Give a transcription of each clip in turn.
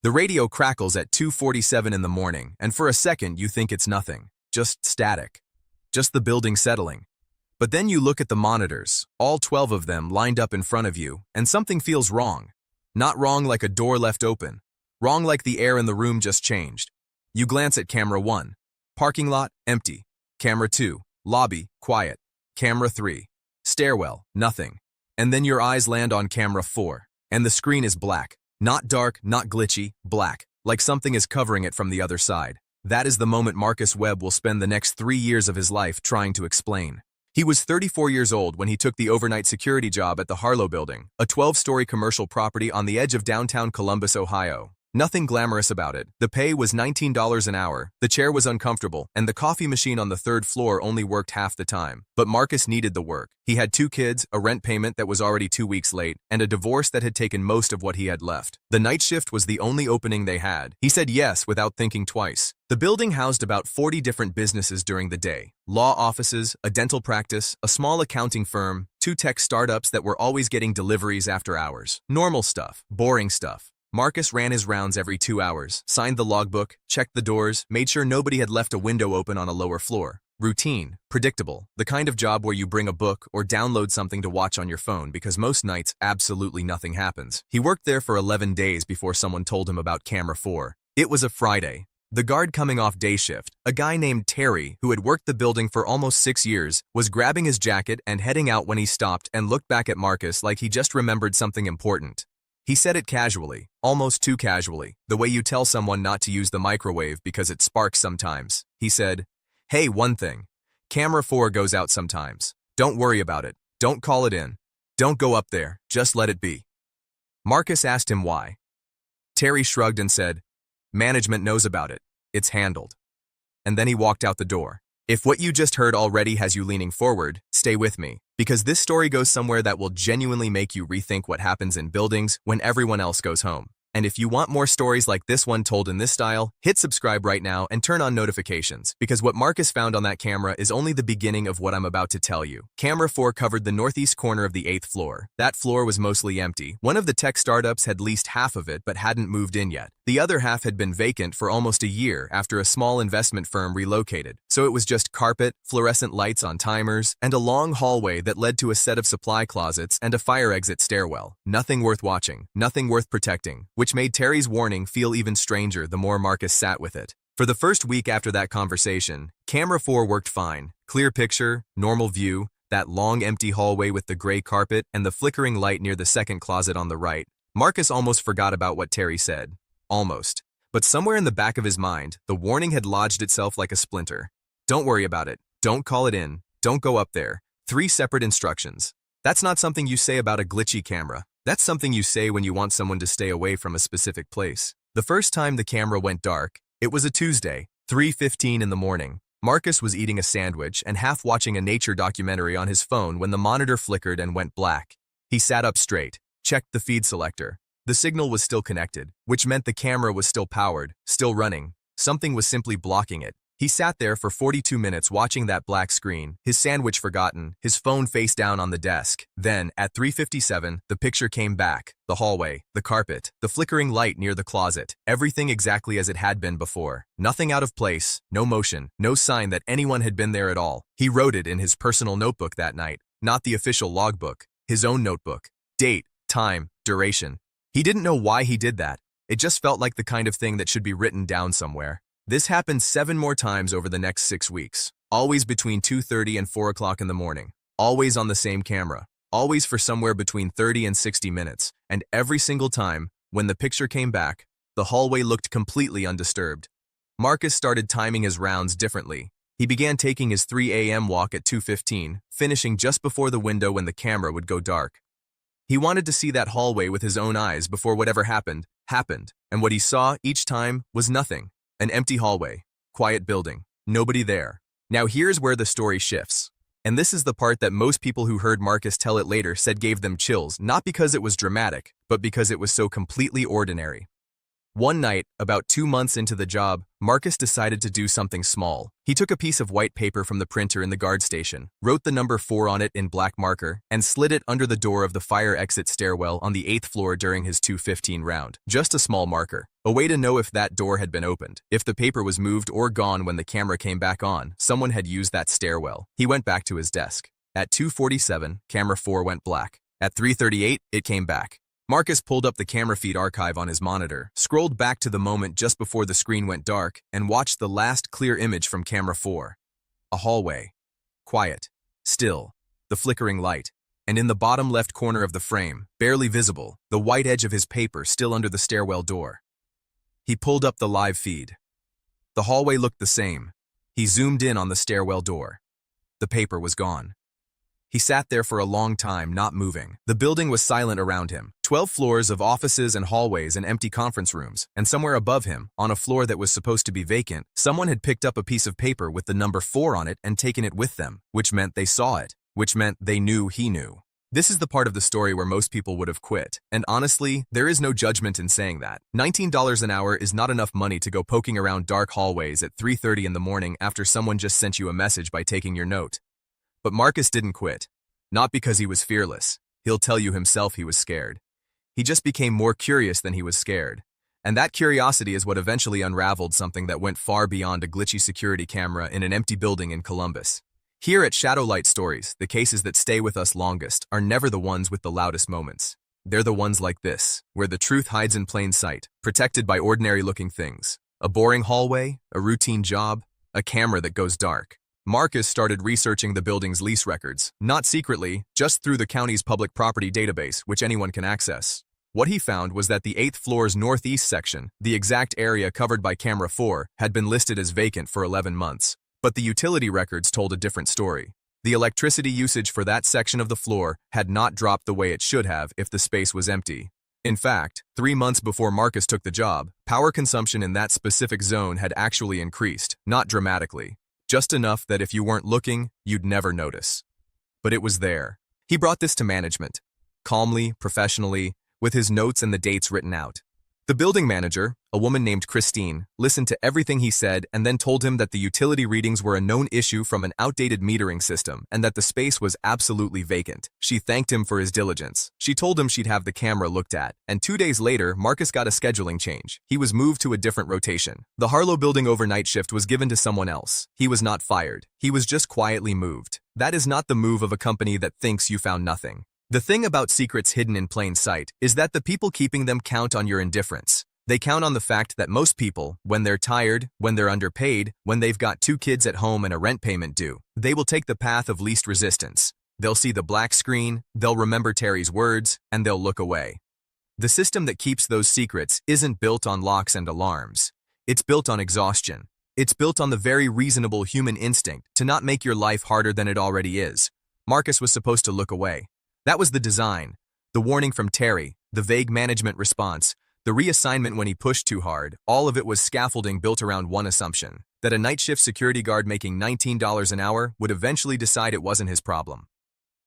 The radio crackles at 2:47 in the morning, and for a second you think it's nothing. Just static. Just the building settling. But then you look at the monitors, all 12 of them lined up in front of you, and something feels wrong. Not wrong like a door left open. Wrong like the air in the room just changed. You glance at camera 1. Parking lot, empty. Camera 2. Lobby, quiet. Camera 3. Stairwell, nothing. And then your eyes land on camera 4, and the screen is black. Not dark, not glitchy, black, like something is covering it from the other side. That is the moment Marcus Webb will spend the next 3 years of his life trying to explain. He was 34 years old when he took the overnight security job at the Harlow Building, a 12-story commercial property on the edge of downtown Columbus, Ohio. Nothing glamorous about it. The pay was $19 an hour, the chair was uncomfortable, and the coffee machine on the third floor only worked half the time. But Marcus needed the work. He had 2 kids, a rent payment that was already 2 weeks late, and a divorce that had taken most of what he had left. The night shift was the only opening they had. He said yes without thinking twice. The building housed about 40 different businesses during the day. Law offices, a dental practice, a small accounting firm, 2 tech startups that were always getting deliveries after hours. Normal stuff, boring stuff. Marcus ran his rounds every 2 hours, signed the logbook, checked the doors, made sure nobody had left a window open on a lower floor. Routine, predictable, the kind of job where you bring a book or download something to watch on your phone because most nights absolutely nothing happens. He worked there for 11 days before someone told him about camera 4. It was a Friday. The guard coming off day shift, a guy named Terry, who had worked the building for almost 6 years, was grabbing his jacket and heading out when he stopped and looked back at Marcus like he just remembered something important. He said it casually, almost too casually, the way you tell someone not to use the microwave because it sparks sometimes. He said, "Hey, one thing. Camera 4 goes out sometimes. Don't worry about it. Don't call it in. Don't go up there. Just let it be." Marcus asked him why. Terry shrugged and said, "Management knows about it. It's handled." And then he walked out the door. If what you just heard already has you leaning forward, stay with me, because this story goes somewhere that will genuinely make you rethink what happens in buildings when everyone else goes home. And if you want more stories like this one told in this style, hit subscribe right now and turn on notifications, because what Marcus found on that camera is only the beginning of what I'm about to tell you. Camera 4 covered the northeast corner of the 8th floor. That floor was mostly empty. One of the tech startups had leased half of it but hadn't moved in yet. The other half had been vacant for almost a year after a small investment firm relocated. So it was just carpet, fluorescent lights on timers, and a long hallway that led to a set of supply closets and a fire exit stairwell. Nothing worth watching, nothing worth protecting, which made Terry's warning feel even stranger the more Marcus sat with it. For the first week after that conversation, camera 4 worked fine. Clear picture, normal view, that long empty hallway with the gray carpet and the flickering light near the second closet on the right. Marcus almost forgot about what Terry said. Almost. But somewhere in the back of his mind, the warning had lodged itself like a splinter. Don't worry about it. Don't call it in. Don't go up there. 3 separate instructions. That's not something you say about a glitchy camera. That's something you say when you want someone to stay away from a specific place. The first time the camera went dark, it was a Tuesday, 3:15 in the morning. Marcus was eating a sandwich and half watching a nature documentary on his phone when the monitor flickered and went black. He sat up straight, checked the feed selector. The signal was still connected, which meant the camera was still powered, still running. Something was simply blocking it. He sat there for 42 minutes watching that black screen, his sandwich forgotten, his phone face down on the desk. Then, at 3:57, the picture came back. The hallway, the carpet, the flickering light near the closet, everything exactly as it had been before. Nothing out of place, no motion, no sign that anyone had been there at all. He wrote it in his personal notebook that night, not the official logbook, his own notebook. Date, time, duration. He didn't know why he did that. It just felt like the kind of thing that should be written down somewhere. This happened 7 more times over the next 6 weeks, always between 2:30 and 4 o'clock in the morning, always on the same camera, always for somewhere between 30 and 60 minutes, and every single time, when the picture came back, the hallway looked completely undisturbed. Marcus started timing his rounds differently. He began taking his 3 a.m. walk at 2:15, finishing just before the window when the camera would go dark. He wanted to see that hallway with his own eyes before whatever happened, and what he saw each time was nothing. An empty hallway, quiet building, nobody there. Now here's where the story shifts. And this is the part that most people who heard Marcus tell it later said gave them chills, not because it was dramatic, but because it was so completely ordinary. One night, about 2 months into the job, Marcus decided to do something small. He took a piece of white paper from the printer in the guard station, wrote the number 4 on it in black marker, and slid it under the door of the fire exit stairwell on the 8th floor during his 2:15 round. Just a small marker. A way to know if that door had been opened. If the paper was moved or gone when the camera came back on, someone had used that stairwell. He went back to his desk. At 2:47, camera 4 went black. At 3:38, it came back. Marcus pulled up the camera feed archive on his monitor, scrolled back to the moment just before the screen went dark, and watched the last clear image from camera 4. A hallway. Quiet. Still. The flickering light. And in the bottom left corner of the frame, barely visible, the white edge of his paper still under the stairwell door. He pulled up the live feed. The hallway looked the same. He zoomed in on the stairwell door. The paper was gone. He sat there for a long time, not moving. The building was silent around him. 12 floors of offices and hallways and empty conference rooms, and somewhere above him, on a floor that was supposed to be vacant, someone had picked up a piece of paper with the number 4 on it and taken it with them, which meant they saw it, which meant they knew he knew. This is the part of the story where most people would have quit, and honestly, there is no judgment in saying that. $19 an hour is not enough money to go poking around dark hallways at 3:30 in the morning after someone just sent you a message by taking your note. But Marcus didn't quit. Not because he was fearless. He'll tell you himself he was scared. He just became more curious than he was scared. And that curiosity is what eventually unraveled something that went far beyond a glitchy security camera in an empty building in Columbus. Here at Shadowlight Stories, the cases that stay with us longest are never the ones with the loudest moments. They're the ones like this, where the truth hides in plain sight, protected by ordinary-looking things. A boring hallway, a routine job, a camera that goes dark. Marcus started researching the building's lease records, not secretly, just through the county's public property database, which anyone can access. What he found was that the 8th floor's northeast section, the exact area covered by camera 4, had been listed as vacant for 11 months. But the utility records told a different story. The electricity usage for that section of the floor had not dropped the way it should have if the space was empty. In fact, 3 months before Marcus took the job, power consumption in that specific zone had actually increased, not dramatically. Just enough that if you weren't looking, you'd never notice. But it was there. He brought this to management. Calmly, professionally, with his notes and the dates written out. The building manager, a woman named Christine, listened to everything he said and then told him that the utility readings were a known issue from an outdated metering system and that the space was absolutely vacant. She thanked him for his diligence. She told him she'd have the camera looked at, and 2 days later, Marcus got a scheduling change. He was moved to a different rotation. The Harlow building overnight shift was given to someone else. He was not fired. He was just quietly moved. That is not the move of a company that thinks you found nothing. The thing about secrets hidden in plain sight is that the people keeping them count on your indifference. They count on the fact that most people, when they're tired, when they're underpaid, when they've got 2 kids at home and a rent payment due, they will take the path of least resistance. They'll see the black screen, they'll remember Terry's words, and they'll look away. The system that keeps those secrets isn't built on locks and alarms. It's built on exhaustion. It's built on the very reasonable human instinct to not make your life harder than it already is. Marcus was supposed to look away. That was the design. The warning from Terry, the vague management response, the reassignment when he pushed too hard, all of it was scaffolding built around one assumption, that a night shift security guard making $19 an hour would eventually decide it wasn't his problem.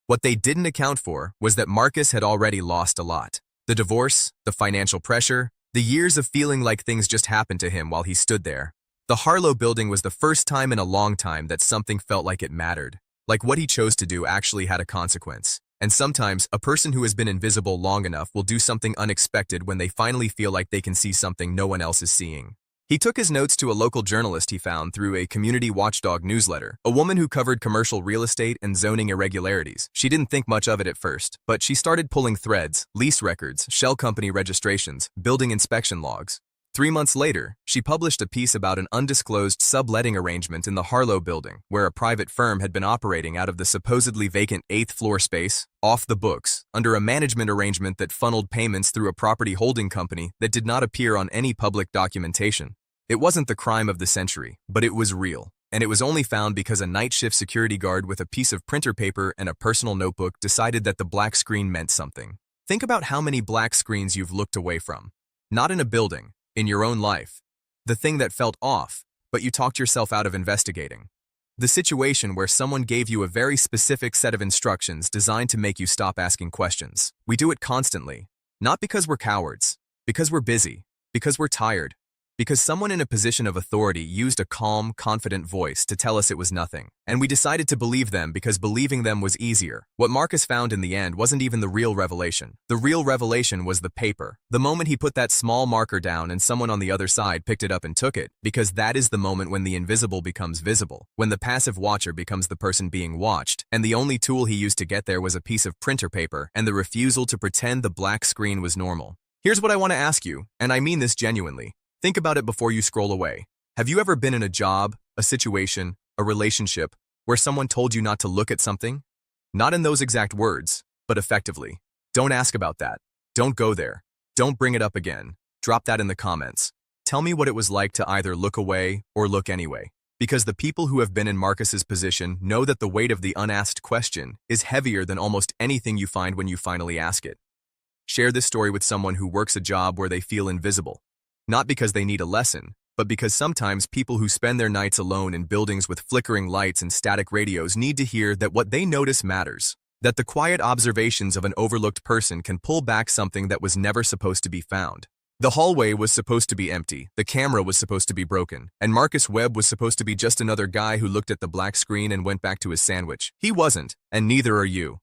What they didn't account for was that Marcus had already lost a lot. The divorce, the financial pressure, the years of feeling like things just happened to him while he stood there. The Harlow building was the first time in a long time that something felt like it mattered, like what he chose to do actually had a consequence. And sometimes, a person who has been invisible long enough will do something unexpected when they finally feel like they can see something no one else is seeing. He took his notes to a local journalist he found through a community watchdog newsletter, a woman who covered commercial real estate and zoning irregularities. She didn't think much of it at first, but she started pulling threads, lease records, shell company registrations, building inspection logs. 3 months later, she published a piece about an undisclosed subletting arrangement in the Harlow building, where a private firm had been operating out of the supposedly vacant 8th floor space, off the books, under a management arrangement that funneled payments through a property holding company that did not appear on any public documentation. It wasn't the crime of the century, but it was real, and it was only found because a night shift security guard with a piece of printer paper and a personal notebook decided that the black screen meant something. Think about how many black screens you've looked away from. Not in a building. In your own life. The thing that felt off, but you talked yourself out of investigating. The situation where someone gave you a very specific set of instructions designed to make you stop asking questions. We do it constantly. Not because we're cowards, because we're busy. Because we're tired. Because someone in a position of authority used a calm, confident voice to tell us it was nothing. And we decided to believe them because believing them was easier. What Marcus found in the end wasn't even the real revelation. The real revelation was the paper. The moment he put that small marker down and someone on the other side picked it up and took it, because that is the moment when the invisible becomes visible, when the passive watcher becomes the person being watched, and the only tool he used to get there was a piece of printer paper and the refusal to pretend the black screen was normal. Here's what I want to ask you, and I mean this genuinely. Think about it before you scroll away. Have you ever been in a job, a situation, a relationship, where someone told you not to look at something? Not in those exact words, but effectively. Don't ask about that. Don't go there. Don't bring it up again. Drop that in the comments. Tell me what it was like to either look away or look anyway. Because the people who have been in Marcus's position know that the weight of the unasked question is heavier than almost anything you find when you finally ask it. Share this story with someone who works a job where they feel invisible. Not because they need a lesson, but because sometimes people who spend their nights alone in buildings with flickering lights and static radios need to hear that what they notice matters, that the quiet observations of an overlooked person can pull back something that was never supposed to be found. The hallway was supposed to be empty, the camera was supposed to be broken, and Marcus Webb was supposed to be just another guy who looked at the black screen and went back to his sandwich. He wasn't, and neither are you.